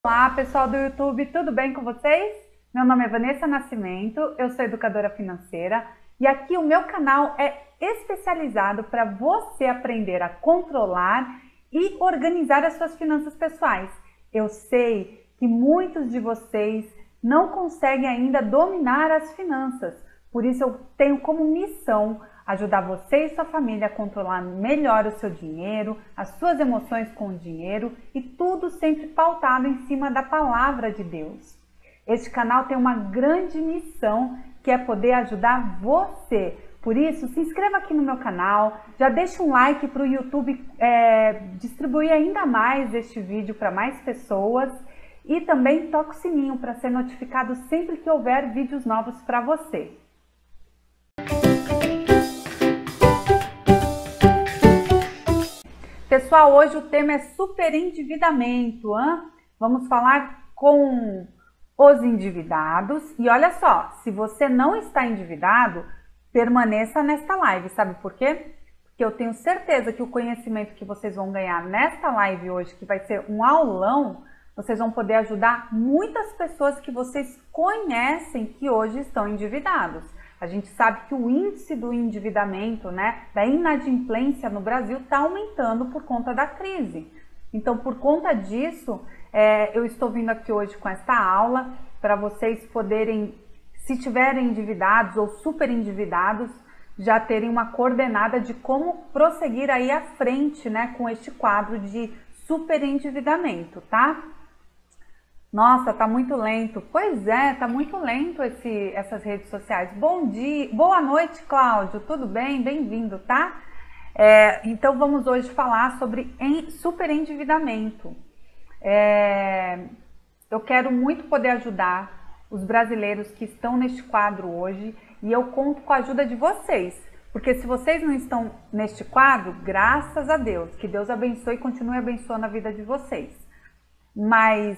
Olá, pessoal do YouTube, tudo bem com vocês? Meu nome é Vanessa Nascimento, eu sou educadora financeira e aqui o meu canal é especializado para você aprender a controlar e organizar as suas finanças pessoais. Eu sei que muitos de vocês não conseguem ainda dominar as finanças, por isso eu tenho como missão ajudar você e sua família a controlar melhor o seu dinheiro, as suas emoções com o dinheiro e tudo sempre pautado em cima da palavra de Deus. Este canal tem uma grande missão que é poder ajudar você. Por isso, se inscreva aqui no meu canal, já deixa um like para o YouTube distribuir ainda mais este vídeo para mais pessoas e também toca o sininho para ser notificado sempre que houver vídeos novos para você. Pessoal, hoje o tema é superendividamento. Vamos falar com os endividados. E olha só, se você não está endividado, permaneça nesta live. Sabe por quê? Porque eu tenho certeza que o conhecimento que vocês vão ganhar nesta live hoje, que vai ser um aulão, vocês vão poder ajudar muitas pessoas que vocês conhecem que hoje estão endividados. A gente sabe que o índice do endividamento, da inadimplência no Brasil está aumentando por conta da crise. Então, por conta disso, eu estou vindo aqui hoje com esta aula para vocês poderem, se tiverem endividados ou super endividados, já terem uma coordenada de como prosseguir aí à frente, com este quadro de super endividamento, tá? Nossa, tá muito lento. Pois é, tá muito lento essas redes sociais. Bom dia, boa noite, Cláudio. Tudo bem? Bem-vindo, tá? Então vamos hoje falar sobre superendividamento. Eu quero muito poder ajudar os brasileiros que estão neste quadro hoje e eu conto com a ajuda de vocês. Porque se vocês não estão neste quadro, graças a Deus, que Deus abençoe e continue abençoando a vida de vocês. Mas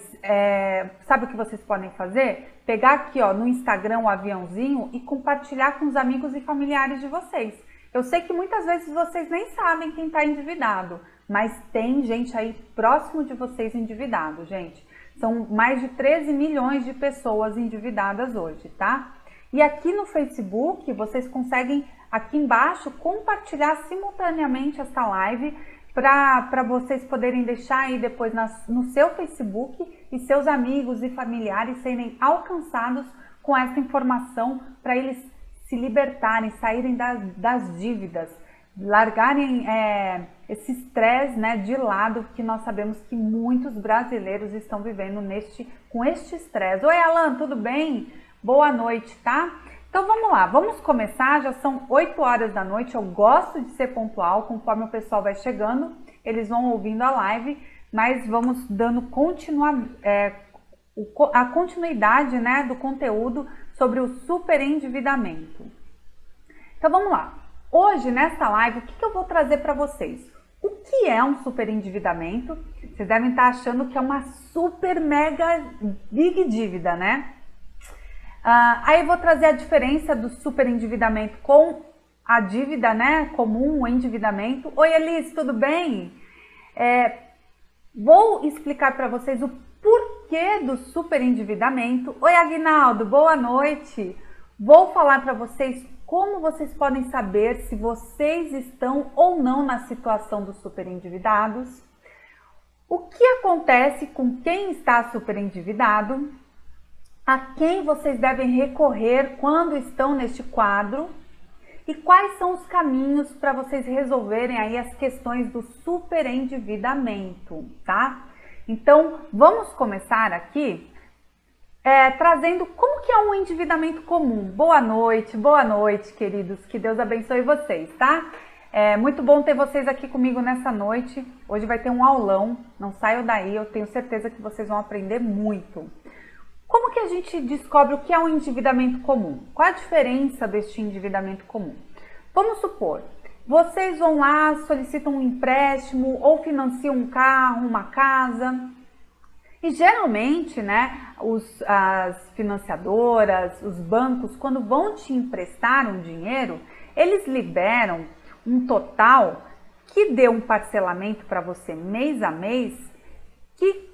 sabe o que vocês podem fazer? Pegar aqui no Instagram o aviãozinho e compartilhar com os amigos e familiares de vocês. Eu sei que muitas vezes vocês nem sabem quem está endividado, mas tem gente aí próximo de vocês endividado, gente. São mais de 13 milhões de pessoas endividadas hoje, tá? E aqui no Facebook, vocês conseguem aqui embaixo compartilhar simultaneamente esta live para vocês poderem deixar aí depois no seu Facebook e seus amigos e familiares serem alcançados com essa informação para eles se libertarem, saírem das dívidas, largarem esse estresse de lado que nós sabemos que muitos brasileiros estão vivendo com este estresse. Oi, Alan, tudo bem? Boa noite, tá? Então vamos lá, vamos começar, já são 8 horas da noite, eu gosto de ser pontual, conforme o pessoal vai chegando, eles vão ouvindo a live, mas vamos dando a continuidade do conteúdo sobre o superendividamento. Então vamos lá, hoje nesta live, o que eu vou trazer para vocês? O que é um superendividamento? Vocês devem estar achando que é uma super mega big dívida, aí eu vou trazer a diferença do superendividamento com a dívida comum, o endividamento. Oi, Elis, tudo bem? Vou explicar para vocês o porquê do superendividamento. Oi, Aguinaldo, boa noite. Vou falar para vocês como vocês podem saber se vocês estão ou não na situação dos superendividados. O que acontece com quem está superendividado? A quem vocês devem recorrer quando estão neste quadro e quais são os caminhos para vocês resolverem aí as questões do superendividamento, tá? Então, vamos começar aqui trazendo como que é um endividamento comum. Boa noite, queridos, que Deus abençoe vocês, tá? É muito bom ter vocês aqui comigo nessa noite. Hoje vai ter um aulão, não saiam daí, eu tenho certeza que vocês vão aprender muito. Como que a gente descobre o que é um endividamento comum? Qual a diferença deste endividamento comum? Vamos supor, vocês vão lá, solicitam um empréstimo ou financiam um carro, uma casa. E geralmente, as financiadoras, os bancos, quando vão te emprestar um dinheiro, eles liberam um total que dê um parcelamento para você mês a mês que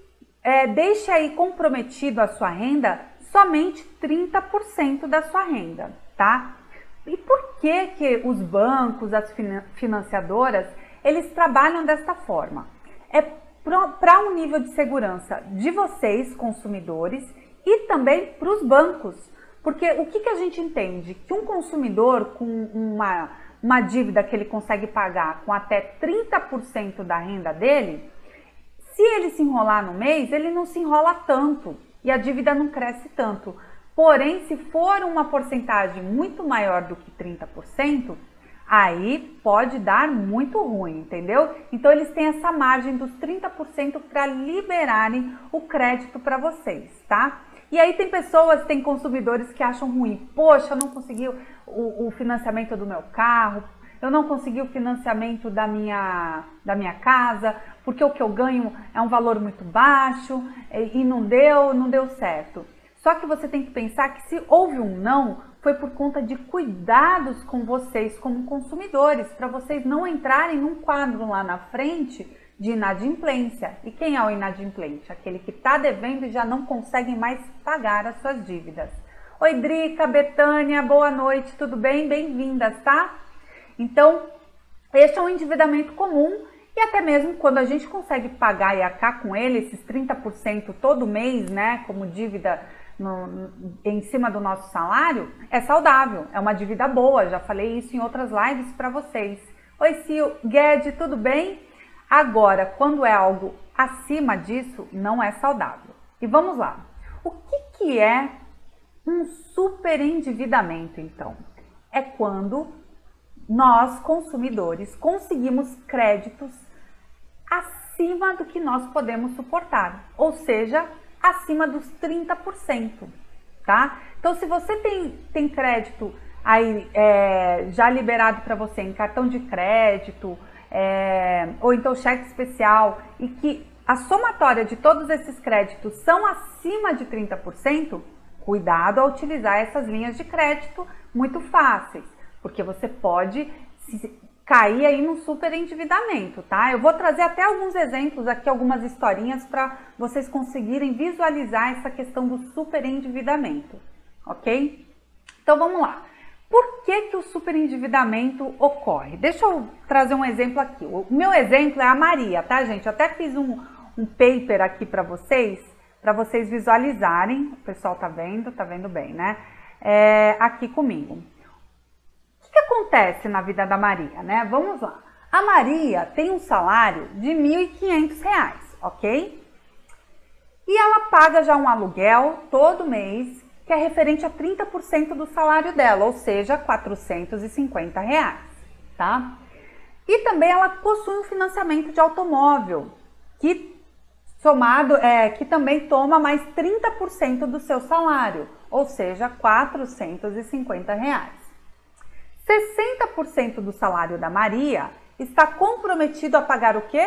deixe aí comprometido a sua renda somente 30% da sua renda, tá? E por que os bancos, as financiadoras, eles trabalham desta forma? É para um nível de segurança de vocês, consumidores, e também para os bancos. Porque o que a gente entende? Que um consumidor com uma dívida que ele consegue pagar com até 30% da renda dele, se ele se enrolar no mês, ele não se enrola tanto e a dívida não cresce tanto. Porém, se for uma porcentagem muito maior do que 30%, aí pode dar muito ruim, entendeu? Então, eles têm essa margem dos 30% para liberarem o crédito para vocês, tá? E aí tem consumidores que acham ruim. Poxa, eu não consegui o financiamento do meu carro, eu não consegui o financiamento da minha casa, porque o que eu ganho é um valor muito baixo e não deu certo. Só que você tem que pensar que se houve um não, foi por conta de cuidados com vocês como consumidores, para vocês não entrarem num quadro lá na frente de inadimplência. E quem é o inadimplente? Aquele que está devendo e já não consegue mais pagar as suas dívidas. Oi, Drica, Betânia, boa noite, tudo bem? Bem-vindas, tá? Então, este é um endividamento comum e até mesmo quando a gente consegue pagar e arcar com ele, esses 30% todo mês, né, como dívida em cima do nosso salário, é saudável, é uma dívida boa, já falei isso em outras lives para vocês. Oi, Sil, Guedes, tudo bem? Agora, quando é algo acima disso, não é saudável. E vamos lá. O que é um superendividamento, então? É quando nós, consumidores, conseguimos créditos acima do que nós podemos suportar, ou seja, acima dos 30%, tá? Então, se você tem crédito aí já liberado para você em cartão de crédito, ou então cheque especial, e que a somatória de todos esses créditos são acima de 30%, cuidado ao utilizar essas linhas de crédito muito fáceis, porque você pode cair aí num superendividamento, tá? Eu vou trazer até alguns exemplos aqui, algumas historinhas para vocês conseguirem visualizar essa questão do superendividamento, ok? Então vamos lá. Por que o superendividamento ocorre? Deixa eu trazer um exemplo aqui. O meu exemplo é a Maria, tá, gente? Eu até fiz um paper aqui para vocês visualizarem. O pessoal tá vendo bem, né? Aqui comigo. O que acontece na vida da Maria, né? Vamos lá. A Maria tem um salário de R$ 1.500, ok? E ela paga já um aluguel todo mês, que é referente a 30% do salário dela, ou seja, R$ 450, tá? E também ela possui um financiamento de automóvel, que também toma mais 30% do seu salário, ou seja, R$ 450. 60% do salário da Maria está comprometido a pagar o quê?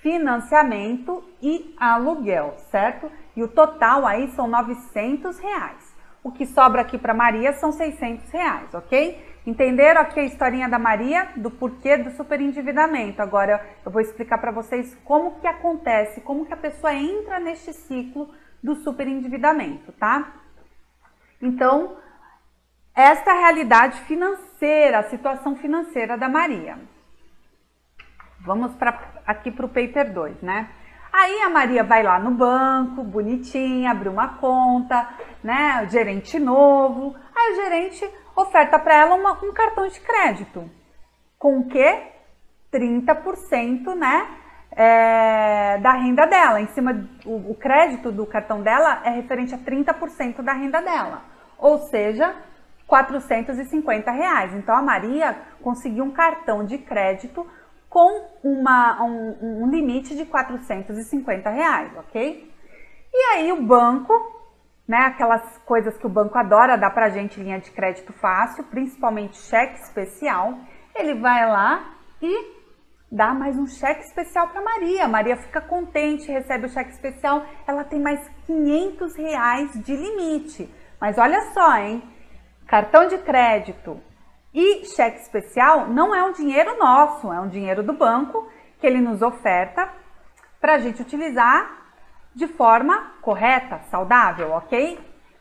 Financiamento e aluguel, certo? E o total aí são R$ 900. O que sobra aqui para Maria são R$ 600, ok? Entenderam aqui a historinha da Maria, do porquê do superendividamento? Agora eu vou explicar para vocês como que acontece, como que a pessoa entra neste ciclo do superendividamento, tá? Então, esta é a realidade financeira, a situação financeira da Maria. Vamos aqui para o paper 2, né? Aí a Maria vai lá no banco, bonitinha, abriu uma conta, né? O gerente novo. Aí o gerente oferta para ela um cartão de crédito. Com o quê? 30%, né? Da renda dela. Em cima, o crédito do cartão dela é referente a 30% da renda dela. Ou seja, R$ 450. Então a Maria conseguiu um cartão de crédito com um limite de R$ 450, ok? E aí o banco, né, aquelas coisas que o banco adora dar pra gente, linha de crédito fácil, principalmente cheque especial, ele vai lá e dá mais um cheque especial para Maria. Maria fica contente, recebe o cheque especial, ela tem mais R$ 500 de limite. Mas olha só, hein? Cartão de crédito e cheque especial não é um dinheiro nosso, é um dinheiro do banco que ele nos oferta para a gente utilizar de forma correta, saudável, ok?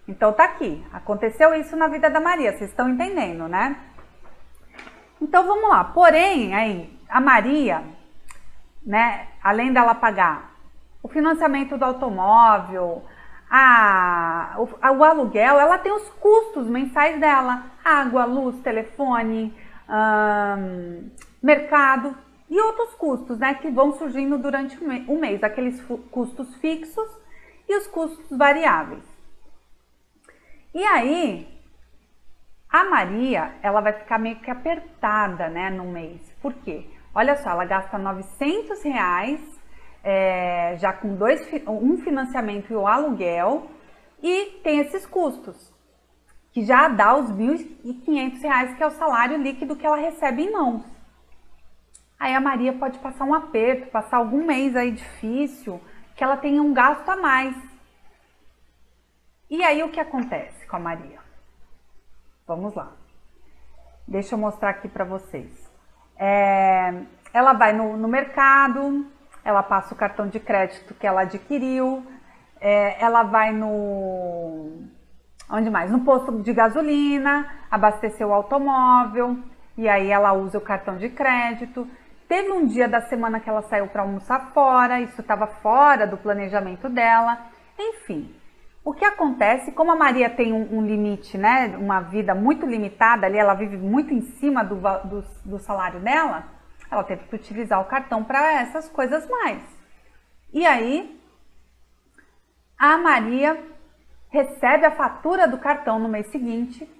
Então tá aqui, aconteceu isso na vida da Maria, vocês estão entendendo, né? Então vamos lá, porém, aí, a Maria, né, além dela pagar o financiamento do automóvel, o aluguel, ela tem os custos mensais dela, água, luz, telefone, mercado e outros custos, né, que vão surgindo durante o mês, aqueles custos fixos e os custos variáveis. E aí, a Maria, ela vai ficar meio que apertada, né, no mês. Por quê? Olha só, ela gasta R$900, já com um financiamento e o aluguel, e tem esses custos, que já dá os R$1.500, que é o salário líquido que ela recebe em mãos. Aí a Maria pode passar um aperto, passar algum mês aí difícil, que ela tenha um gasto a mais. E aí o que acontece com a Maria? Vamos lá. Deixa eu mostrar aqui para vocês. Ela vai no mercado, ela passa o cartão de crédito que ela adquiriu, ela vai onde mais? No posto de gasolina, abastecer o automóvel, e aí ela usa o cartão de crédito. Teve um dia da semana que ela saiu para almoçar fora, isso estava fora do planejamento dela, enfim. O que acontece, como a Maria tem um limite, né, uma vida muito limitada ali, ela vive muito em cima do salário dela, ela teve que utilizar o cartão para essas coisas mais. E aí, a Maria recebe a fatura do cartão no mês seguinte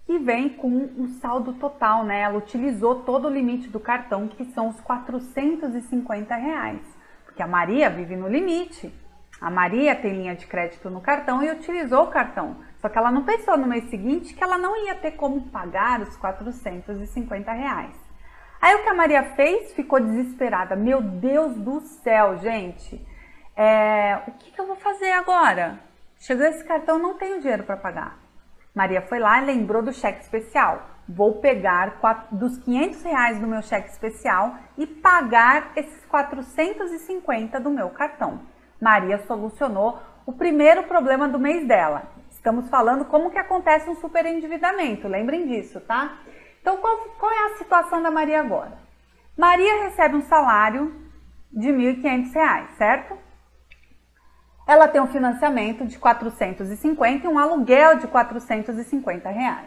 e vem com um saldo total, né? Ela utilizou todo o limite do cartão, que são os R$450, porque a Maria vive no limite. A Maria tem linha de crédito no cartão e utilizou o cartão. Só que ela não pensou no mês seguinte que ela não ia ter como pagar os R$450. Aí o que a Maria fez? Ficou desesperada. Meu Deus do céu, gente. O que eu vou fazer agora? Chegou esse cartão, não tenho dinheiro para pagar. Maria foi lá e lembrou do cheque especial. Vou pegar dos R$500 do meu cheque especial e pagar esses 450 do meu cartão. Maria solucionou o primeiro problema do mês dela. Estamos falando como que acontece um superendividamento, lembrem disso, tá? Então, qual é a situação da Maria agora? Maria recebe um salário de R$1.500, certo? Ela tem um financiamento de 450 e um aluguel de R$450.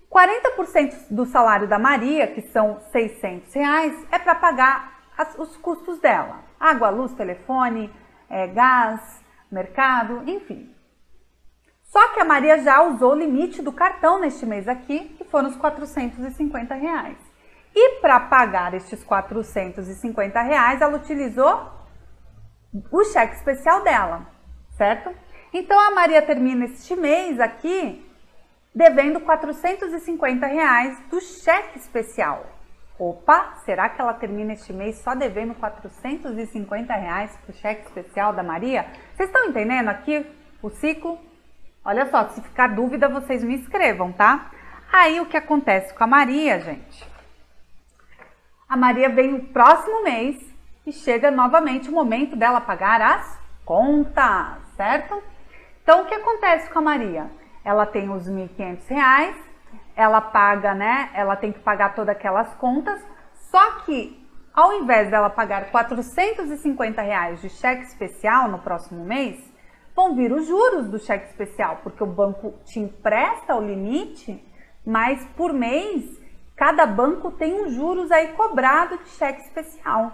40% do salário da Maria, que são R$600, é para pagar os custos dela. Água, luz, telefone, gás, mercado, enfim. Só que a Maria já usou o limite do cartão neste mês aqui, que foram os R$450. E para pagar estes R$450, ela utilizou o cheque especial dela, certo? Então a Maria termina este mês aqui devendo R$450 do cheque especial. Opa, será que ela termina este mês só devendo R$450 pro cheque especial da Maria? Vocês estão entendendo aqui o ciclo? Olha só, se ficar dúvida, vocês me escrevam, tá? Aí o que acontece com a Maria, gente? A Maria vem no próximo mês e chega novamente o momento dela pagar as contas, certo? Então o que acontece com a Maria? Ela tem os R$1.500, ela paga, né? Ela tem que pagar todas aquelas contas, só que ao invés dela pagar R$450 de cheque especial no próximo mês, vão vir os juros do cheque especial, porque o banco te empresta o limite, mas por mês, cada banco tem uns juros aí cobrado de cheque especial.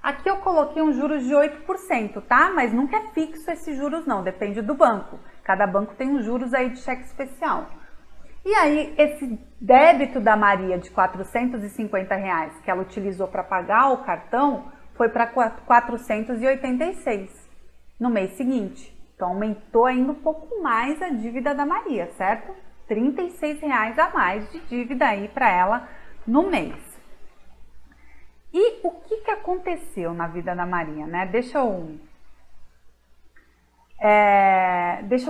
Aqui eu coloquei um juros de 8%, tá? Mas nunca é fixo esses juros não, depende do banco. Cada banco tem uns juros aí de cheque especial. E aí, esse débito da Maria de R$450 que ela utilizou para pagar o cartão, foi para 486 no mês seguinte. Então, aumentou ainda um pouco mais a dívida da Maria, certo? R$36 a mais de dívida aí para ela no mês. E o que aconteceu na vida da Maria, né? Deixa eu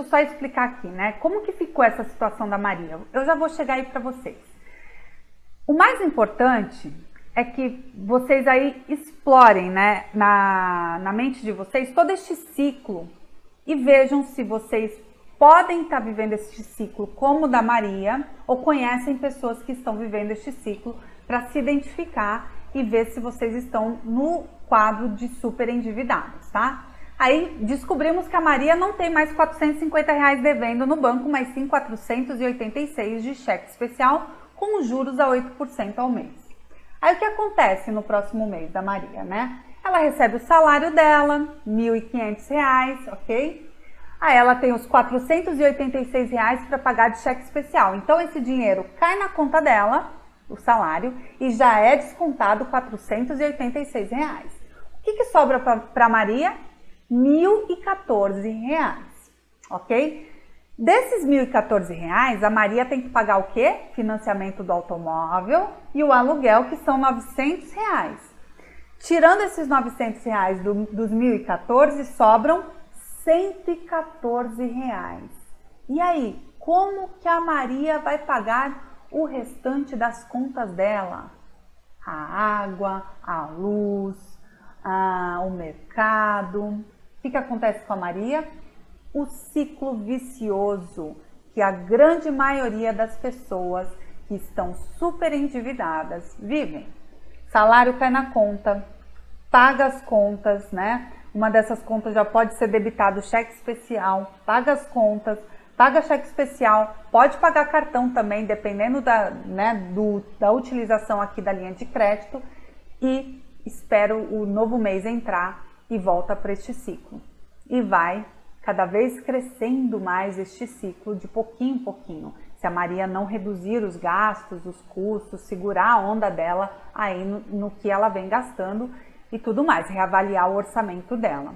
só explicar aqui, né? Como que ficou essa situação da Maria? Eu já vou chegar aí para vocês. O mais importante é que vocês aí explorem, né, na mente de vocês todo este ciclo e vejam se vocês podem estar vivendo este ciclo como o da Maria ou conhecem pessoas que estão vivendo este ciclo para se identificar e ver se vocês estão no quadro de super endividados, tá? Aí descobrimos que a Maria não tem mais R$450 devendo no banco, mas sim 486 de cheque especial com juros a 8% ao mês. Aí o que acontece no próximo mês da Maria, né? Ela recebe o salário dela, R$1.500, ok? Aí ela tem os R$486 para pagar de cheque especial. Então esse dinheiro cai na conta dela, o salário, e já é descontado R$486. O que sobra para Maria? R$1.014, ok? Desses R$1.014, a Maria tem que pagar o quê? Financiamento do automóvel e o aluguel, que são R$900. Tirando esses R$900 dos 1.014, sobram R$114. E aí, como que a Maria vai pagar o restante das contas dela? A água, a luz, o mercado. O que acontece com a Maria? O ciclo vicioso que a grande maioria das pessoas que estão super endividadas vivem. Salário cai na conta, paga as contas, né? Uma dessas contas já pode ser debitado cheque especial, paga as contas, paga cheque especial, pode pagar cartão também, dependendo da utilização aqui da linha de crédito, e espera o novo mês entrar e volta para este ciclo. E vai cada vez crescendo mais este ciclo de pouquinho em pouquinho. Se a Maria não reduzir os gastos, os custos, segurar a onda dela aí no que ela vem gastando e tudo mais, reavaliar o orçamento dela.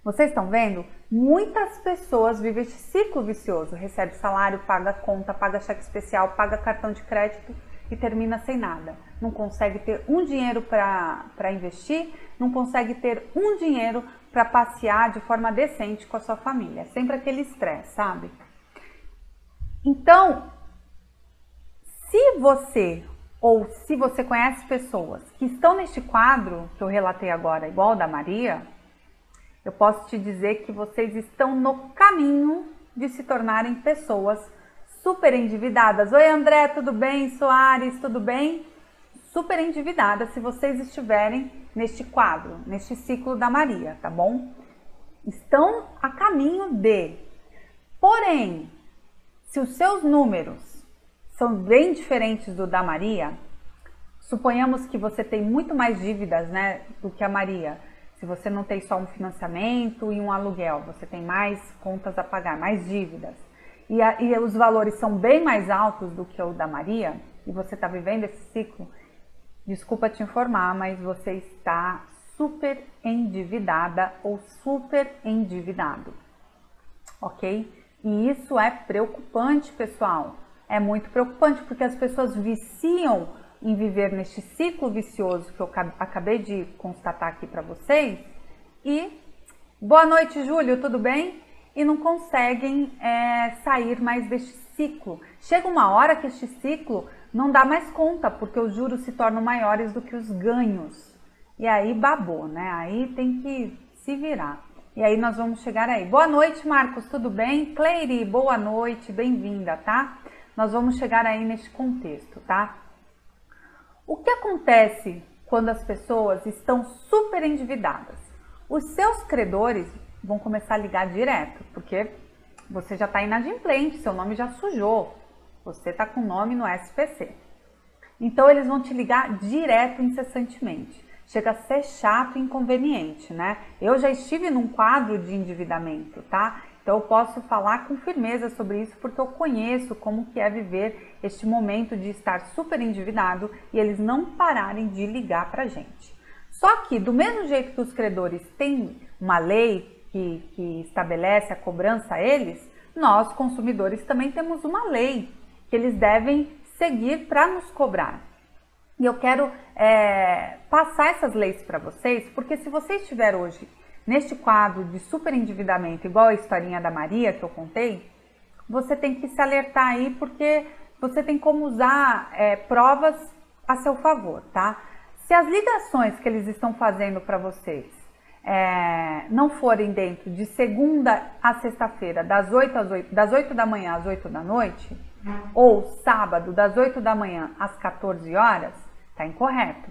Vocês estão vendo? Muitas pessoas vivem esse ciclo vicioso, recebe salário, paga conta, paga cheque especial, paga cartão de crédito e termina sem nada. Não consegue ter um dinheiro para investir, não consegue ter um dinheiro para passear de forma decente com a sua família. É sempre aquele estresse, sabe? Então, se você conhece pessoas que estão neste quadro que eu relatei agora, igual o da Maria, eu posso te dizer que vocês estão no caminho de se tornarem pessoas super endividadas. Oi, André, tudo bem? Soares, tudo bem? Super endividadas se vocês estiverem neste quadro, neste ciclo da Maria, tá bom? Estão a caminho de. Porém, se os seus números são bem diferentes do da Maria, suponhamos que você tem muito mais dívidas, né, do que a Maria. Se você não tem só um financiamento e um aluguel, você tem mais contas a pagar, mais dívidas. E os valores são bem mais altos do que o da Maria, e você está vivendo esse ciclo, desculpa te informar, mas você está super endividada ou super endividado, ok? E isso é preocupante, pessoal. É muito preocupante porque as pessoas viciam em viver neste ciclo vicioso que eu acabei de constatar aqui para vocês. E boa noite, Júlio, tudo bem? E não conseguem sair mais deste ciclo. Chega uma hora que este ciclo não dá mais conta, porque os juros se tornam maiores do que os ganhos. E aí babou, né? Aí tem que se virar. E aí nós vamos chegar aí. Boa noite, Marcos, tudo bem? Cleire, boa noite, bem-vinda, tá? Nós vamos chegar aí neste contexto, tá? O que acontece quando as pessoas estão super endividadas? Os seus credores vão começar a ligar direto, porque você já está inadimplente, seu nome já sujou, você está com o nome no SPC. Então eles vão te ligar direto, incessantemente. Chega a ser chato e inconveniente, né? Eu já estive num quadro de endividamento, tá? Então eu posso falar com firmeza sobre isso porque eu conheço como que é viver este momento de estar super endividado e eles não pararem de ligar pra gente. Só que do mesmo jeito que os credores têm uma lei que estabelece a cobrança a eles, nós consumidores também temos uma lei que eles devem seguir para nos cobrar. E eu quero passar essas leis para vocês, porque se você estiver hoje neste quadro de super endividamento, igual a historinha da Maria que eu contei, você tem que se alertar aí, porque você tem como usar provas a seu favor, tá? Se as ligações que eles estão fazendo para vocês não forem dentro de segunda a sexta-feira, das 8 da manhã às 8 da noite, ou sábado, das 8 da manhã às 14 horas, tá incorreto.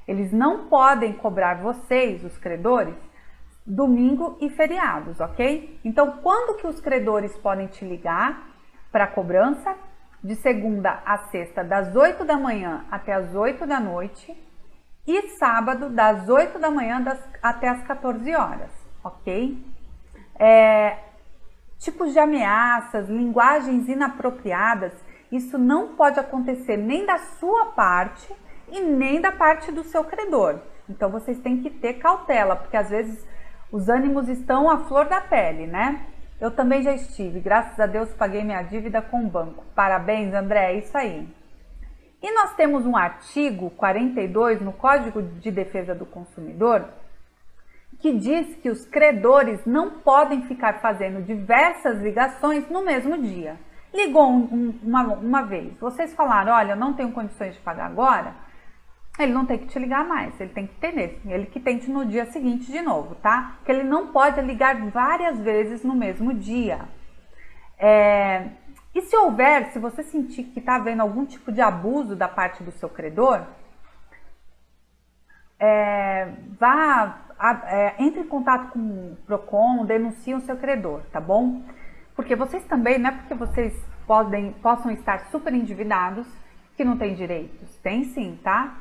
Eles não podem cobrar vocês, os credores, domingo e feriados, ok? Então, quando que os credores podem te ligar para cobrança? De segunda a sexta, das 8 da manhã até as 8 da noite, e sábado, das 8 da manhã até as 14 horas, ok? Tipos de ameaças, linguagens inapropriadas, isso não pode acontecer nem da sua parte e nem da parte do seu credor. Então, vocês têm que ter cautela, porque às vezes os ânimos estão à flor da pele, né? Eu também já estive, graças a Deus paguei minha dívida com o banco. Parabéns, André, é isso aí. E nós temos um artigo 42 no Código de Defesa do Consumidor que diz que os credores não podem ficar fazendo diversas ligações no mesmo dia. Ligou uma vez, vocês falaram, olha, eu não tenho condições de pagar agora, ele não tem que te ligar mais, ele tem que ter ele que tente no dia seguinte de novo, tá? Porque ele não pode ligar várias vezes no mesmo dia. E se você sentir que está havendo algum tipo de abuso da parte do seu credor, entre em contato com o PROCON, denuncie o seu credor, tá bom? Porque vocês também, não é porque vocês possam estar super endividados que não tem direitos, tem sim, tá?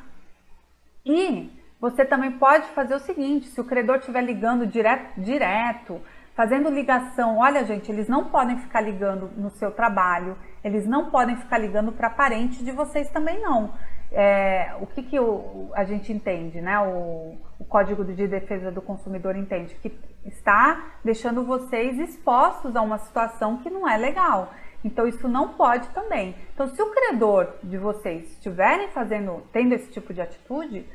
E você também pode fazer o seguinte, se o credor estiver ligando direto, fazendo ligação, olha gente, eles não podem ficar ligando no seu trabalho, eles não podem ficar ligando para parente de vocês também não. O que a gente entende, né? O Código de Defesa do Consumidor entende que está deixando vocês expostos a uma situação que não é legal. Então, isso não pode também. Então, se o credor de vocês estiverem tendo esse tipo de atitude,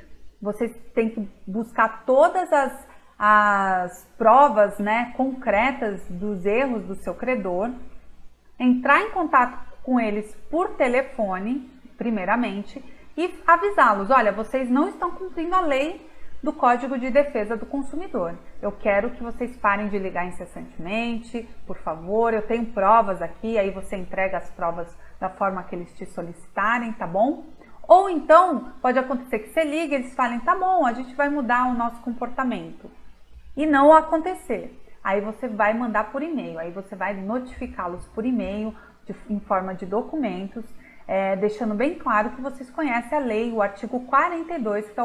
vocês têm que buscar todas as provas, né, concretas dos erros do seu credor, entrar em contato com eles por telefone, primeiramente, e avisá-los, olha, vocês não estão cumprindo a lei do Código de Defesa do Consumidor. Eu quero que vocês parem de ligar incessantemente, por favor, eu tenho provas aqui, aí você entrega as provas da forma que eles te solicitarem, tá bom? Ou então, pode acontecer que você ligue e eles falem, tá bom, a gente vai mudar o nosso comportamento. E não acontecer. Aí você vai mandar por e-mail, aí você vai notificá-los por e-mail, em forma de documentos, deixando bem claro que vocês conhecem a lei, o artigo 42, que é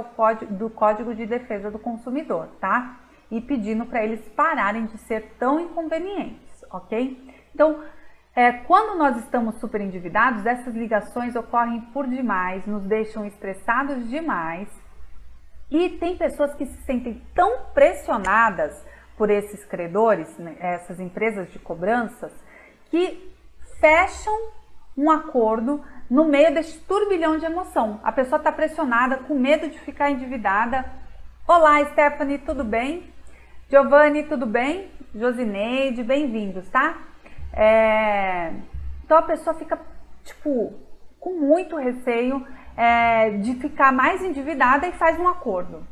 do Código de Defesa do Consumidor, tá? E pedindo para eles pararem de ser tão inconvenientes, ok? Então, quando nós estamos super endividados, essas ligações ocorrem por demais, nos deixam estressados demais, e tem pessoas que se sentem tão pressionadas por esses credores, né, essas empresas de cobranças, que fecham um acordo no meio desse turbilhão de emoção. A pessoa está pressionada, com medo de ficar endividada. Olá, Stephanie, tudo bem? Giovanni, tudo bem? Josineide, bem-vindos, tá? Então a pessoa fica, com muito receio de ficar mais endividada e faz um acordo.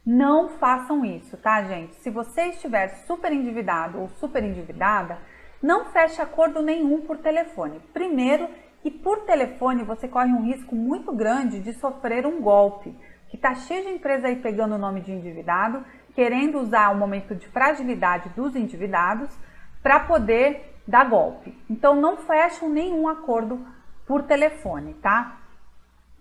Não façam isso, tá, gente? Se você estiver super endividado ou super endividada, não feche acordo nenhum por telefone. Primeiro, que por telefone você corre um risco muito grande de sofrer um golpe, que tá cheio de empresa aí pegando o nome de endividado, querendo usar o momento de fragilidade dos endividados para poder dar golpe. Então, não fecham nenhum acordo por telefone, tá?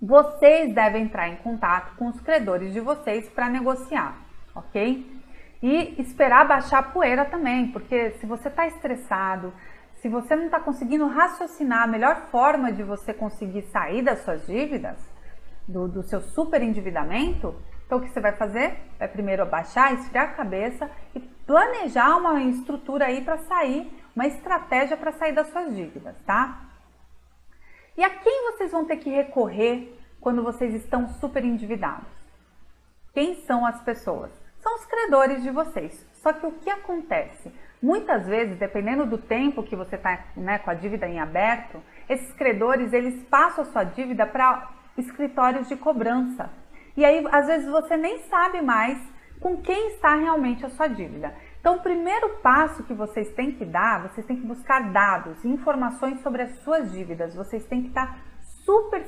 Vocês devem entrar em contato com os credores de vocês para negociar, ok? E esperar baixar a poeira também, porque se você está estressado, se você não está conseguindo raciocinar a melhor forma de você conseguir sair das suas dívidas, do seu super endividamento, então o que você vai fazer? Vai primeiro abaixar, esfriar a cabeça e planejar uma estrutura aí para sair, uma estratégia para sair das suas dívidas, tá? E a quem vocês vão ter que recorrer quando vocês estão super endividados? Quem são as pessoas? São os credores de vocês. Só que o que acontece? Muitas vezes, dependendo do tempo que você está, né, com a dívida em aberto, esses credores, eles passam a sua dívida para escritórios de cobrança. E aí, às vezes, você nem sabe mais com quem está realmente a sua dívida. Então, o primeiro passo que vocês têm que dar, vocês têm que buscar dados, informações sobre as suas dívidas. Vocês têm que estar super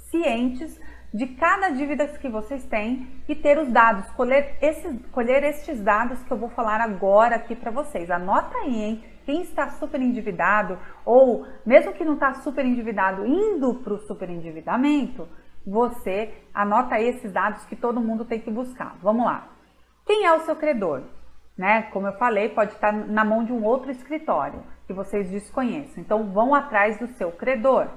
cientes de cada dívida que vocês têm e ter os dados, colher estes dados que eu vou falar agora aqui para vocês. Anota aí, hein? Quem está super endividado ou mesmo que não está super endividado, indo para o super endividamento, você anota aí esses dados que todo mundo tem que buscar. Vamos lá. Quem é o seu credor? Né? Como eu falei, pode estar na mão de um outro escritório que vocês desconheçam. Então, vão atrás do seu credor.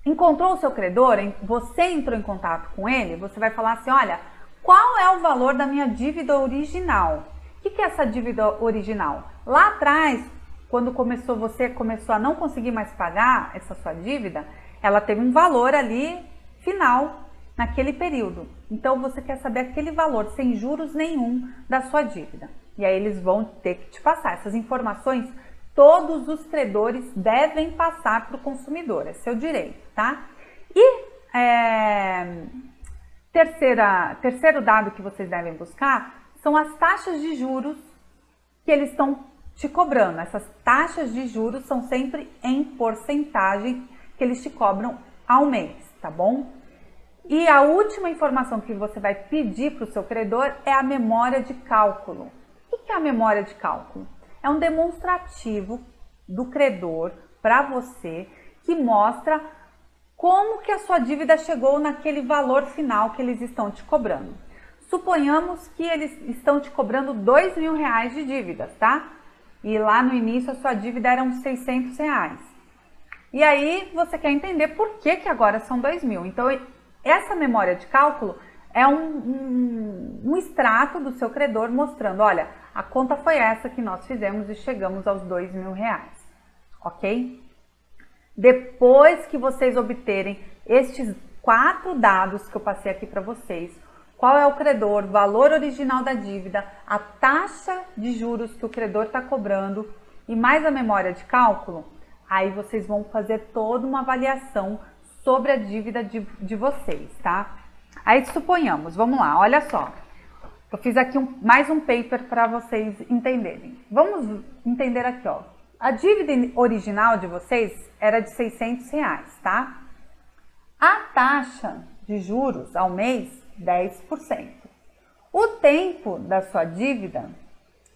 Encontrou o seu credor, você entrou em contato com ele, você vai falar assim, olha, qual é o valor da minha dívida original? O que é essa dívida original? Lá atrás, quando você começou a não conseguir mais pagar essa sua dívida, ela teve um valor ali final naquele período. Então você quer saber aquele valor sem juros nenhum da sua dívida. E aí eles vão ter que te passar essas informações. Todos os credores devem passar para o consumidor, é seu direito, tá? E terceiro dado que vocês devem buscar são as taxas de juros que eles estão te cobrando. Essas taxas de juros são sempre em porcentagem que eles te cobram ao mês, tá bom? E a última informação que você vai pedir para o seu credor é a memória de cálculo. O que é a memória de cálculo? É um demonstrativo do credor para você que mostra como que a sua dívida chegou naquele valor final que eles estão te cobrando. Suponhamos que eles estão te cobrando R$2.000 de dívidas, tá? E lá no início a sua dívida era uns R$600. E aí você quer entender por que agora são 2.000. Então essa memória de cálculo é um extrato do seu credor mostrando, olha, a conta foi essa que nós fizemos e chegamos aos R$2.000, ok? Depois que vocês obterem estes 4 dados que eu passei aqui para vocês, qual é o credor, valor original da dívida, a taxa de juros que o credor está cobrando e mais a memória de cálculo, aí vocês vão fazer toda uma avaliação sobre a dívida de vocês, tá? Aí suponhamos, vamos lá, olha só. Eu fiz aqui mais um paper para vocês entenderem. Vamos entender aqui, ó. A dívida original de vocês era de R$600, tá? A taxa de juros ao mês, 10%. O tempo da sua dívida,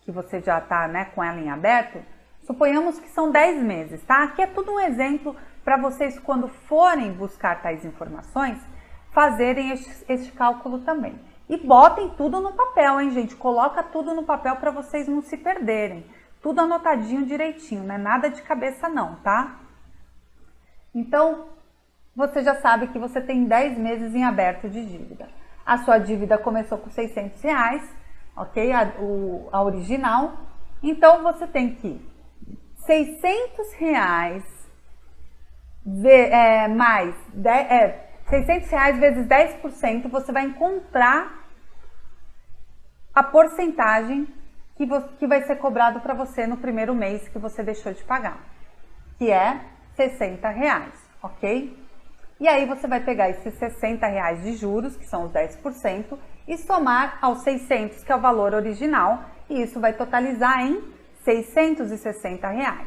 que você já tá, né, com ela em aberto, suponhamos que são 10 meses, tá? Aqui é tudo um exemplo para vocês, quando forem buscar tais informações, fazerem este cálculo também. E botem tudo no papel, hein, gente? Coloca tudo no papel para vocês não se perderem. Tudo anotadinho direitinho, não é nada de cabeça não, tá? Então, você já sabe que você tem 10 meses em aberto de dívida. A sua dívida começou com R$600, ok? A original. Então, você tem que R$600 mais R$600 vezes 10%, você vai encontrar a porcentagem que vai ser cobrado para você no primeiro mês que você deixou de pagar, que é R$60, ok? E aí você vai pegar esses R$60 de juros, que são os 10%, e somar aos 600, que é o valor original, e isso vai totalizar em R$660.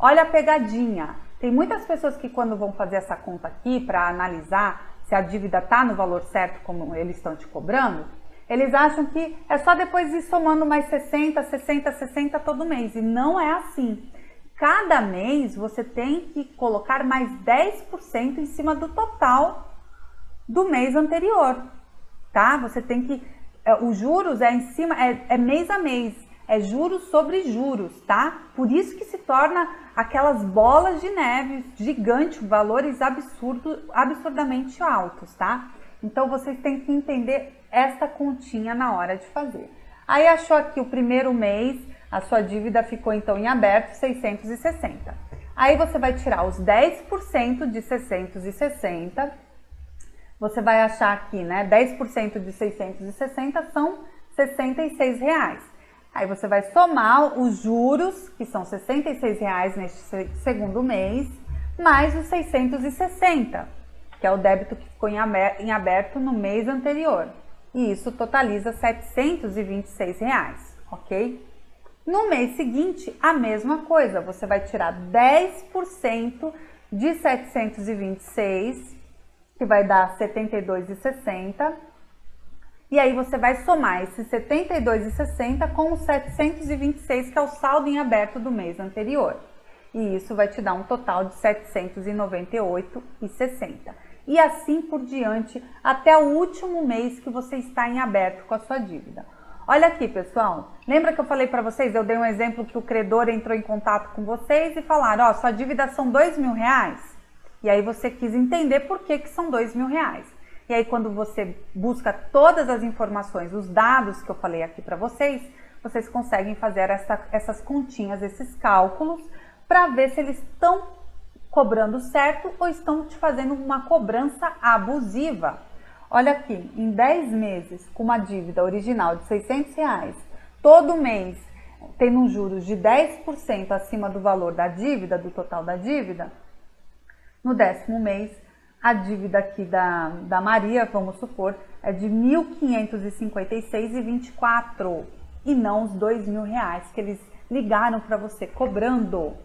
Olha a pegadinha. Tem muitas pessoas que quando vão fazer essa conta aqui para analisar se a dívida está no valor certo como eles estão te cobrando, eles acham que é só depois ir somando mais 60, 60, 60 todo mês. E não é assim. Cada mês você tem que colocar mais 10% em cima do total do mês anterior, tá? Você tem que... os juros é em cima, é mês a mês. É juros sobre juros, tá? Por isso que se torna aquelas bolas de neve gigantes, valores absurdamente altos, tá? Então, vocês têm que entender esta continha na hora de fazer. Aí, achou aqui o primeiro mês, a sua dívida ficou, então, em aberto, 660. Aí, você vai tirar os 10% de 660. Você vai achar aqui, né? 10% de 660 são R$66. Aí você vai somar os juros, que são R$66 neste segundo mês, mais os 660. que é o débito que ficou em aberto no mês anterior. E isso totaliza R$ 726, ok? No mês seguinte, a mesma coisa, você vai tirar 10% de 726, que vai dar R$ 72,60. E aí você vai somar esses R$ 72,60 com os 726, que é o saldo em aberto do mês anterior. E isso vai te dar um total de R$ 798,60. E assim por diante, até o último mês que você está em aberto com a sua dívida. Olha aqui, pessoal, lembra que eu falei para vocês, eu dei um exemplo que o credor entrou em contato com vocês e falaram, ó, sua dívida são R$2.000. E aí você quis entender por que são R$2.000. E aí quando você busca todas as informações, os dados que eu falei aqui para vocês, vocês conseguem fazer essas continhas, esses cálculos, para ver se eles estão cobrando certo ou estão te fazendo uma cobrança abusiva. Olha aqui, em 10 meses, com uma dívida original de R$600, todo mês tendo um juros de 10% acima do valor da dívida, do total da dívida, no 10º mês, a dívida aqui da Maria, vamos supor, é de R$ 1.556,24 e não os R$2.000 que eles ligaram para você cobrando.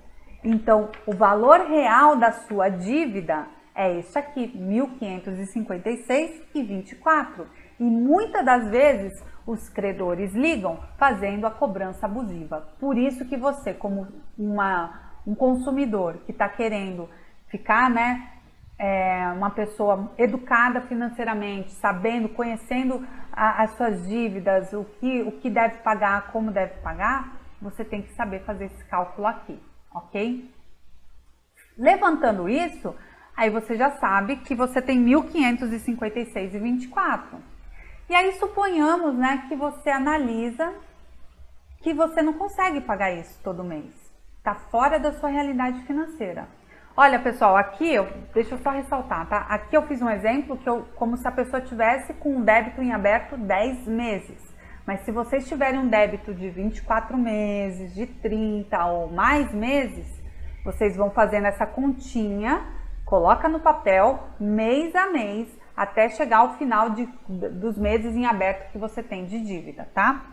Então, o valor real da sua dívida é este aqui, R$ 1.556,24. E muitas das vezes os credores ligam fazendo a cobrança abusiva. Por isso que você, como um consumidor que está querendo ficar, né, uma pessoa educada financeiramente, sabendo, conhecendo as suas dívidas, o que deve pagar, como deve pagar, você tem que saber fazer esse cálculo aqui. Ok? Levantando isso, aí você já sabe que você tem R$ 1.556,24. E aí suponhamos, né, que você analisa que você não consegue pagar isso todo mês. Está fora da sua realidade financeira. Olha, pessoal, aqui, deixa eu só ressaltar, tá? Aqui eu fiz um exemplo como se a pessoa tivesse com um débito em aberto 10 meses. Mas se vocês tiverem um débito de 24 meses, de 30 ou mais meses, vocês vão fazendo essa continha, coloca no papel, mês a mês, até chegar ao final dos meses em aberto que você tem de dívida, tá?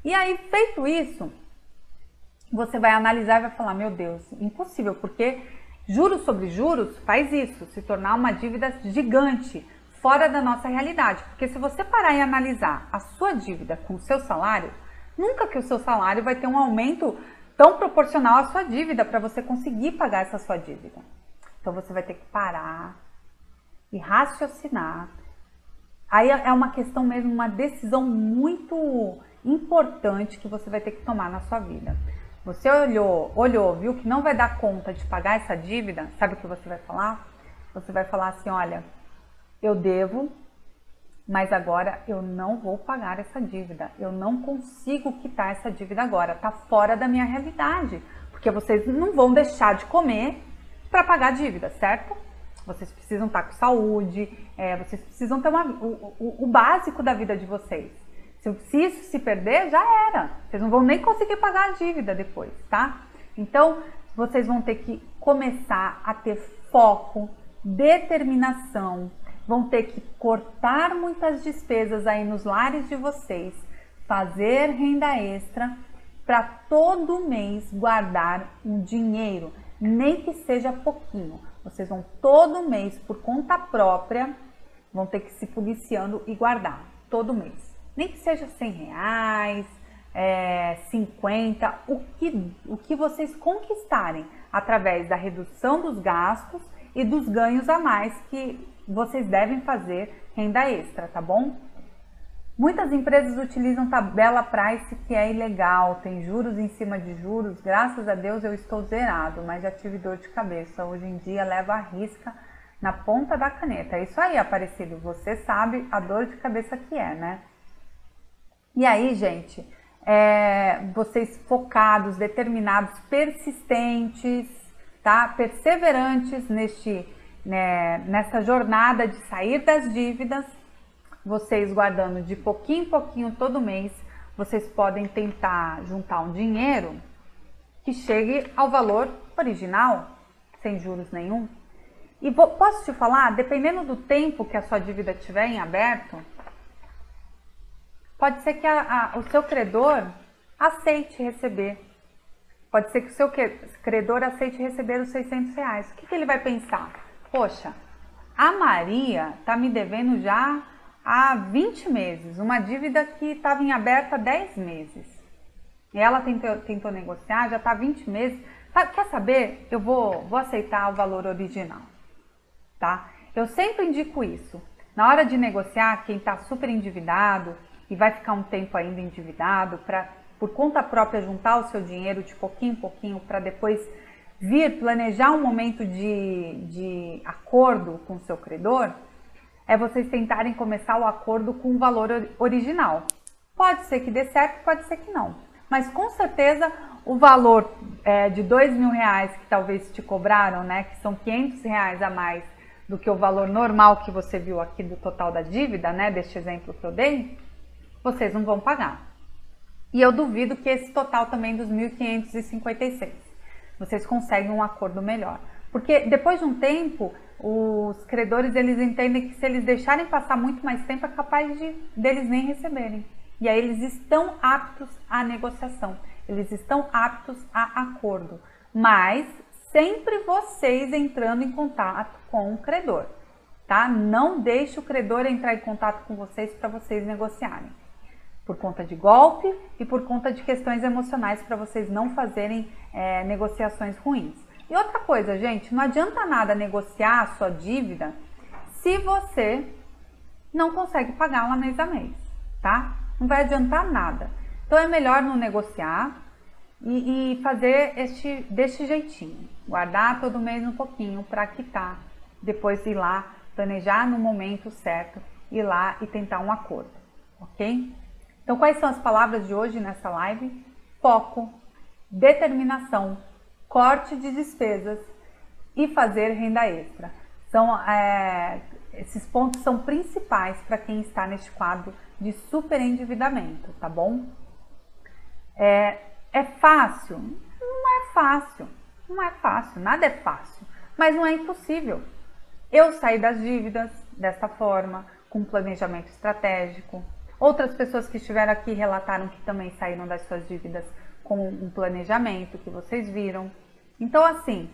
E aí, feito isso, você vai analisar e vai falar, meu Deus, impossível, porque juros sobre juros faz isso, se tornar uma dívida gigante, fora da nossa realidade, porque se você parar e analisar a sua dívida com o seu salário, nunca que o seu salário vai ter um aumento tão proporcional à sua dívida para você conseguir pagar essa sua dívida. Então você vai ter que parar e raciocinar. Aí é uma questão mesmo, uma decisão muito importante que você vai ter que tomar na sua vida. Você olhou, viu que não vai dar conta de pagar essa dívida, sabe o que você vai falar? Você vai falar assim, olha, eu devo, mas agora eu não vou pagar essa dívida. Eu não consigo quitar essa dívida agora. Está fora da minha realidade. Porque vocês não vão deixar de comer para pagar a dívida, certo? Vocês precisam estar com saúde, vocês precisam ter o básico da vida de vocês. Se isso se perder, já era. Vocês não vão nem conseguir pagar a dívida depois, tá? Então, vocês vão ter que começar a ter foco, determinação, vão ter que cortar muitas despesas aí nos lares de vocês, fazer renda extra para todo mês guardar um dinheiro, nem que seja pouquinho. Vocês vão todo mês, por conta própria, vão ter que se policiando e guardar todo mês. Nem que seja R$100, 50, o que vocês conquistarem através da redução dos gastos e dos ganhos a mais que vocês devem fazer renda extra, tá bom? Muitas empresas utilizam tabela price, que é ilegal, tem juros em cima de juros. Graças a Deus eu estou zerado, mas já tive dor de cabeça. Hoje em dia levo a risca na ponta da caneta. É isso aí, Aparecido, você sabe a dor de cabeça que é, né? E aí, gente, vocês focados, determinados, persistentes, tá? Perseverantes nessa jornada de sair das dívidas, vocês guardando de pouquinho em pouquinho todo mês, vocês podem tentar juntar um dinheiro que chegue ao valor original, sem juros nenhum. E posso te falar, dependendo do tempo que a sua dívida estiver em aberto, pode ser que o seu credor aceite receber. Pode ser que o seu credor aceite receber os R$600. O que ele vai pensar? Poxa, a Maria está me devendo já há 20 meses, uma dívida que estava em aberta há 10 meses. E ela tentou negociar, já está há 20 meses. Quer saber? Eu vou aceitar o valor original, tá? Eu sempre indico isso. Na hora de negociar, quem está super endividado e vai ficar um tempo ainda endividado, por conta própria juntar o seu dinheiro de pouquinho em pouquinho para depois vir planejar um momento de acordo com o seu credor, é vocês tentarem começar o acordo com o valor original. Pode ser que dê certo, pode ser que não. Mas com certeza o valor de R$2.000 que talvez te cobraram, né, que são R$500 a mais do que o valor normal que você viu aqui do total da dívida, né, deste exemplo que eu dei, vocês não vão pagar. E eu duvido que esse total também dos 1.556, vocês conseguem um acordo melhor. Porque depois de um tempo, os credores eles entendem que se eles deixarem passar muito mais tempo, é capaz deles nem receberem. E aí eles estão aptos à negociação, eles estão aptos a acordo. Mas sempre vocês entrando em contato com o credor, tá? Não deixe o credor entrar em contato com vocês para vocês negociarem. Por conta de golpe e por conta de questões emocionais para vocês não fazerem negociações ruins. E outra coisa, gente, não adianta nada negociar a sua dívida se você não consegue pagá-la mês a mês, tá? Não vai adiantar nada. Então é melhor não negociar e fazer deste jeitinho. Guardar todo mês um pouquinho para quitar. Depois ir lá, planejar no momento certo, ir lá e tentar um acordo, ok? Então, quais são as palavras de hoje nessa live? Foco, determinação, corte de despesas e fazer renda extra. Esses pontos são principais para quem está neste quadro de superendividamento, tá bom? É fácil? Não é fácil. Não é fácil, nada é fácil. Mas não é impossível. Eu saí das dívidas desta forma, com planejamento estratégico. Outras pessoas que estiveram aqui relataram que também saíram das suas dívidas com um planejamento que vocês viram. Então, assim,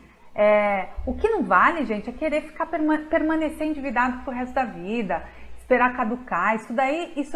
o que não vale, gente, é querer permanecer endividado pro resto da vida, esperar caducar. Isso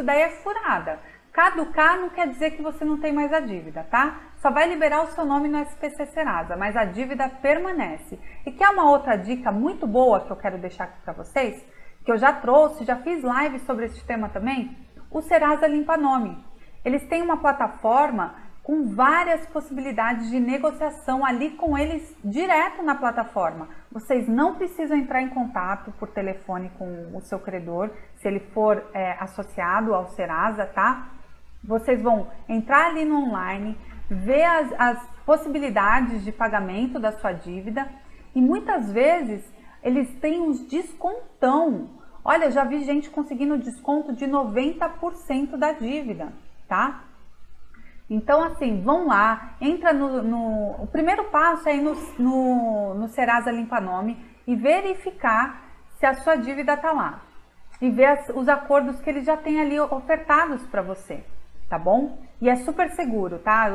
daí é furada. Caducar não quer dizer que você não tem mais a dívida, tá? Só vai liberar o seu nome no SPC Serasa, mas a dívida permanece. E que é uma outra dica muito boa que eu quero deixar aqui para vocês, que eu já trouxe, já fiz live sobre esse tema também, o Serasa Limpa Nome. Eles têm uma plataforma com várias possibilidades de negociação ali com eles direto na plataforma. Vocês não precisam entrar em contato por telefone com o seu credor, se ele for associado ao Serasa, tá? Vocês vão entrar ali no online, ver as possibilidades de pagamento da sua dívida e muitas vezes eles têm uns descontão. Olha, eu já vi gente conseguindo desconto de 90% da dívida, tá? Então, assim, vão lá, entra o primeiro passo é ir no Serasa Limpa Nome e verificar se a sua dívida tá lá. E ver os acordos que eles já têm ali ofertados para você, tá bom? E é super seguro, tá?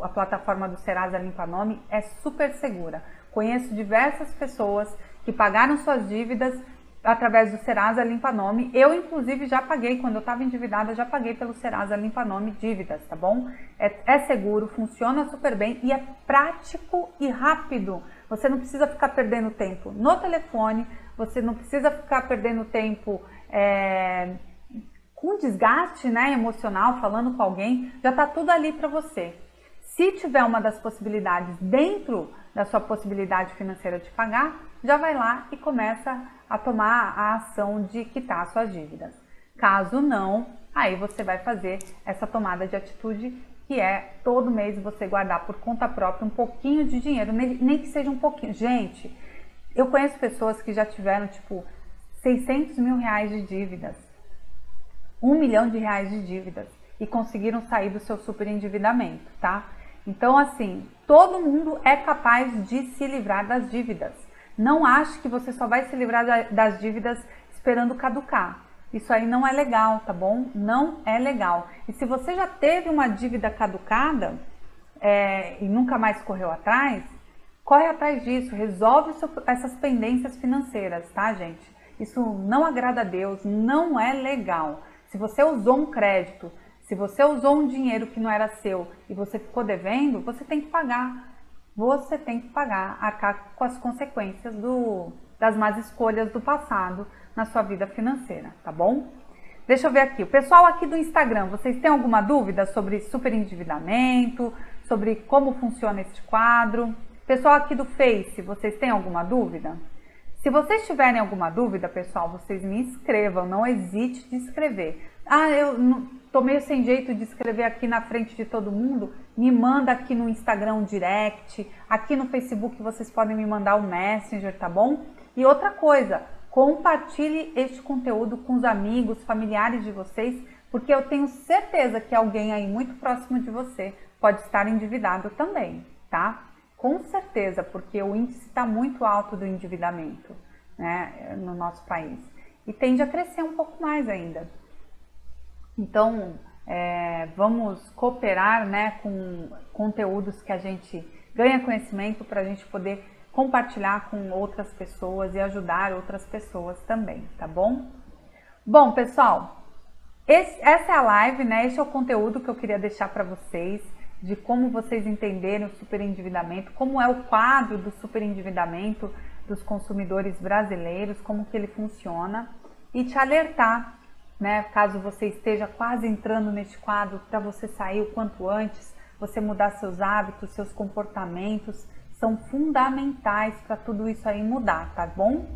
A plataforma do Serasa Limpa Nome é super segura. Conheço diversas pessoas que pagaram suas dívidas através do Serasa Limpa Nome. Eu, inclusive, já paguei, quando eu estava endividada, já paguei pelo Serasa Limpa Nome dívidas, tá bom? É seguro, funciona super bem e é prático e rápido. Você não precisa ficar perdendo tempo no telefone, você não precisa ficar perdendo tempo com desgaste, né, emocional, falando com alguém, já tá tudo ali para você. Se tiver uma das possibilidades dentro da sua possibilidade financeira de pagar, já vai lá e começa a tomar a ação de quitar as suas dívidas. Caso não, aí você vai fazer essa tomada de atitude, que é todo mês você guardar por conta própria um pouquinho de dinheiro, nem que seja um pouquinho. Gente, eu conheço pessoas que já tiveram tipo 600 mil reais de dívidas, 1 milhão de reais de dívidas e conseguiram sair do seu superendividamento, tá? Então, assim, todo mundo é capaz de se livrar das dívidas. Não ache que você só vai se livrar das dívidas esperando caducar. Isso aí não é legal, tá bom? Não é legal. E se você já teve uma dívida caducada e nunca mais correu atrás, corre atrás disso, resolve essas pendências financeiras, tá, gente? Isso não agrada a Deus, não é legal. Se você usou um crédito, se você usou um dinheiro que não era seu e você ficou devendo, você tem que pagar. Você tem que pagar, arcar com as consequências das más escolhas do passado na sua vida financeira, tá bom? Deixa eu ver aqui. O pessoal aqui do Instagram, vocês têm alguma dúvida sobre superendividamento, sobre como funciona este quadro? Pessoal aqui do Face, vocês têm alguma dúvida? Se vocês tiverem alguma dúvida, pessoal, vocês me escrevam, não hesite de escrever. Ah, eu tô meio sem jeito de escrever aqui na frente de todo mundo, me manda aqui no Instagram um direct, aqui no Facebook vocês podem me mandar o Messenger, tá bom? E outra coisa, compartilhe este conteúdo com os amigos, familiares de vocês, porque eu tenho certeza que alguém aí muito próximo de você pode estar endividado também, tá? Com certeza, porque o índice está muito alto do endividamento, né, no nosso país. E tende a crescer um pouco mais ainda. Então, vamos cooperar, né, com conteúdos que a gente ganha conhecimento para a gente poder compartilhar com outras pessoas e ajudar outras pessoas também, tá bom? Bom, pessoal, essa é a live, né? Esse é o conteúdo que eu queria deixar para vocês, de como vocês entenderem o superendividamento, como é o quadro do superendividamento dos consumidores brasileiros, como que ele funciona, e te alertar, né, caso você esteja quase entrando neste quadro, para você sair o quanto antes, você mudar seus hábitos, seus comportamentos, são fundamentais para tudo isso aí mudar, tá bom?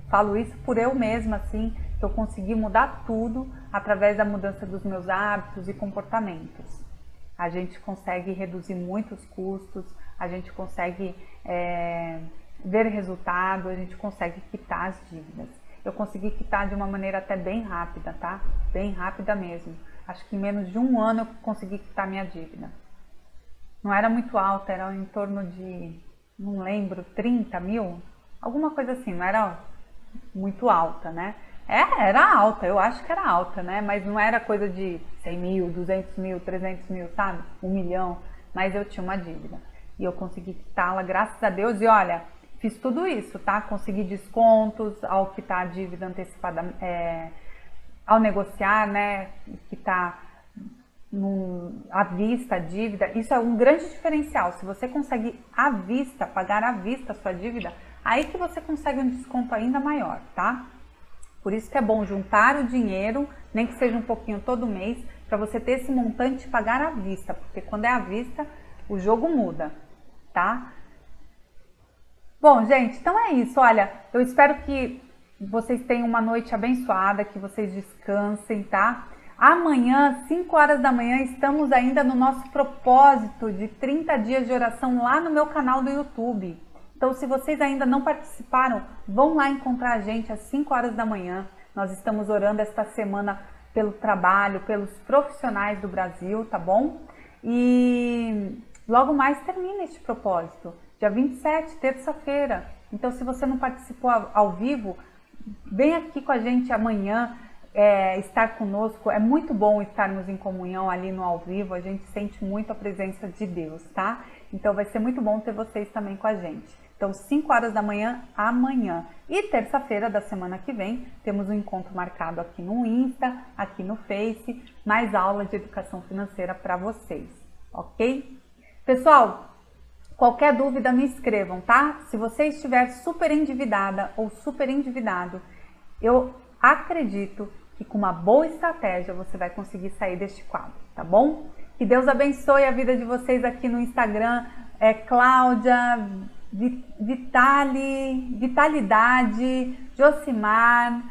Falo isso por eu mesma, assim, que eu consegui mudar tudo através da mudança dos meus hábitos e comportamentos. A gente consegue reduzir muitos custos, a gente consegue ver resultado, a gente consegue quitar as dívidas. Eu consegui quitar de uma maneira até bem rápida, tá? Bem rápida mesmo. Acho que em menos de um ano eu consegui quitar minha dívida. Não era muito alta, era em torno de, não lembro, 30 mil? Alguma coisa assim, não era muito alta, né? Era alta, eu acho que era alta, né? Mas não era coisa de 100 mil, 200 mil, 300 mil, sabe? 1 milhão. Mas eu tinha uma dívida. E eu consegui quitá-la, graças a Deus. E olha, fiz tudo isso, tá? Consegui descontos ao quitar a dívida antecipada, ao negociar, né? Quitar à vista a dívida. Isso é um grande diferencial. Se você consegue à vista, pagar à vista a sua dívida, aí que você consegue um desconto ainda maior, tá? Por isso que é bom juntar o dinheiro, nem que seja um pouquinho todo mês, para você ter esse montante e pagar à vista, porque quando é à vista, o jogo muda, tá? Bom, gente, então é isso. Olha, eu espero que vocês tenham uma noite abençoada, que vocês descansem, tá? Amanhã, 5 horas da manhã, estamos ainda no nosso propósito de 30 dias de oração lá no meu canal do YouTube. Então, se vocês ainda não participaram, vão lá encontrar a gente às 5 horas da manhã. Nós estamos orando esta semana pelo trabalho, pelos profissionais do Brasil, tá bom? E logo mais termina este propósito, dia 27, terça-feira. Então, se você não participou ao vivo, vem aqui com a gente amanhã, estar conosco. É muito bom estarmos em comunhão ali no ao vivo, a gente sente muito a presença de Deus, tá? Então, vai ser muito bom ter vocês também com a gente. Então, 5 horas da manhã, amanhã. E terça-feira da semana que vem, temos um encontro marcado aqui no Insta, aqui no Face, mais aula de educação financeira para vocês, ok? Pessoal, qualquer dúvida me escrevam, tá? Se você estiver super endividada ou super endividado, eu acredito que com uma boa estratégia você vai conseguir sair deste quadro, tá bom? Que Deus abençoe a vida de vocês aqui no Instagram. Cláudia, Vitalidade, Josimar,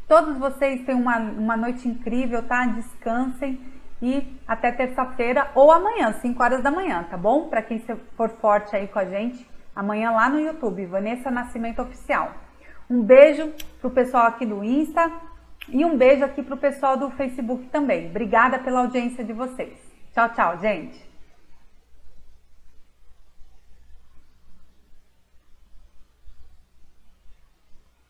todos vocês tenham uma noite incrível, tá? Descansem e até terça-feira ou amanhã, 5 horas da manhã, tá bom? Para quem for forte aí com a gente, amanhã lá no YouTube, Vanessa Nascimento Oficial. Um beijo pro pessoal aqui do Insta e um beijo aqui pro pessoal do Facebook também. Obrigada pela audiência de vocês. Tchau, tchau, gente!